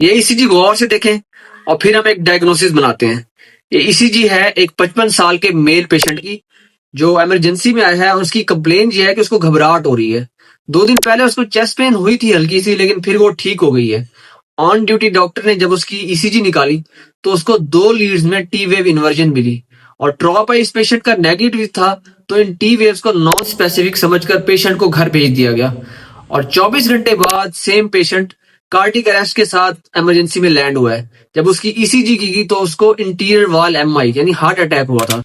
ये ईसीजी गौर से देखें और फिर हम एक डायग्नोसिस बनाते हैं। ये ईसीजी है एक 55 साल के मेल पेशेंट की, जो इमरजेंसी में आया है और उसकी कंप्लेन ये है कि उसको घबराहट हो रही है। 2 दिन पहले उसको चेस्ट पेन हुई थी हल्की सी, लेकिन फिर वो ठीक हो गई है। ऑन ड्यूटी डॉक्टर ने जब उसकी ईसीजी निकाली तो उसको 2 लीड्स में टी वेव इन्वर्जन मिली और ट्रॉप इस पेशेंट का नेगेटिव था, तो इन टी वेव्स को नॉन स्पेसिफिक समझकर पेशेंट को घर भेज दिया गया और 24 घंटे बाद सेम पेशेंट कार्डियक अरेस्ट के साथ इमरजेंसी में लैंड हुआ है। जब उसकी ईसीजी की गई तो उसको इंटीरियर वाल एमआई यानी हार्ट अटैक हुआ था।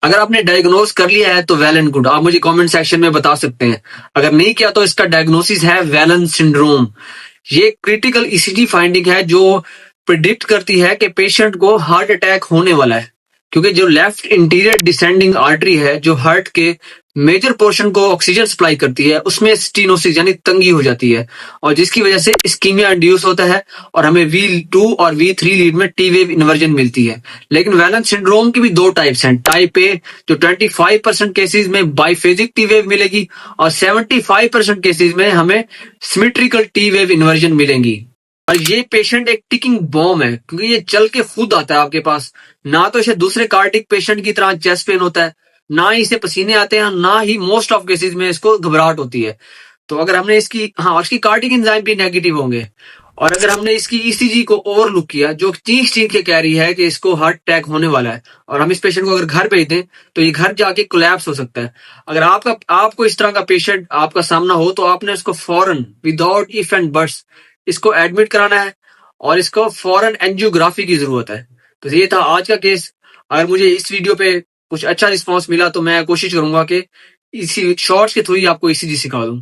अगर आपने डायग्नोज कर लिया है तो वेल एंड गुड, आप मुझे कमेंट सेक्शन में बता सकते हैं। अगर नहीं किया तो इसका डायग्नोसिस है वेलन सिंड्रोम। ये क्रिटिकल ईसीजी फाइंडिंग है जो प्रिडिक्ट करती है कि पेशेंट को हार्ट अटैक होने वाला है, क्योंकि जो लेफ्ट इंटीरियर डिसेंडिंग आर्टरी है जो हार्ट के मेजर पोर्शन को ऑक्सीजन सप्लाई करती है, उसमें स्टीनोसिस यानी तंगी हो जाती है और जिसकी वजह से इस्कीमिया इंड्यूस होता है और हमें V2 और V3 लीड में टी वेव इन्वर्जन मिलती है। लेकिन वेलन सिंड्रोम की भी 2 टाइप्स हैं। टाइप ए जो 25% केसेस में बाइफेजिक टी वेव मिलेगी और 75% केसेस में हमें सिमेट्रिकल टी वेव इन्वर्जन मिलेंगी। और ये पेशेंट एक टिकिंग बॉम्ब है, क्योंकि ये चल के खुद आता है आपके पास। ना तो इसे दूसरे कार्डिक पेशेंट की तरह चेस्ट पेन होता है, ना ही इसे पसीने आते हैं, ना ही मोस्ट ऑफ केसेस में इसको घबराहट होती है। तो अगर हमने इसकी कार्डिक एंजाइम भी नेगेटिव होंगे और अगर हमने इसकी ईसीजी को ओवरलुक किया जो चीख चीख के कह रही है कि इसको हार्ट अटैक होने वाला है और हम इस पेशेंट को अगर घर भेज दें तो ये घर जाके कोलैप्स हो सकता है। अगर आपको इस तरह का पेशेंट आपका सामना हो तो आपने इसको फौरन विदाउट इफ एंड बट्स इसको एडमिट कराना है और इसको फौरन एंजियोग्राफी की जरूरत है। तो ये था आज का केस। अगर मुझे इस वीडियो पे कुछ अच्छा रिस्पॉन्स मिला तो मैं कोशिश करूंगा कि इसी शॉर्ट्स के थ्रू ही आपको ईसीजी सिखा दूं।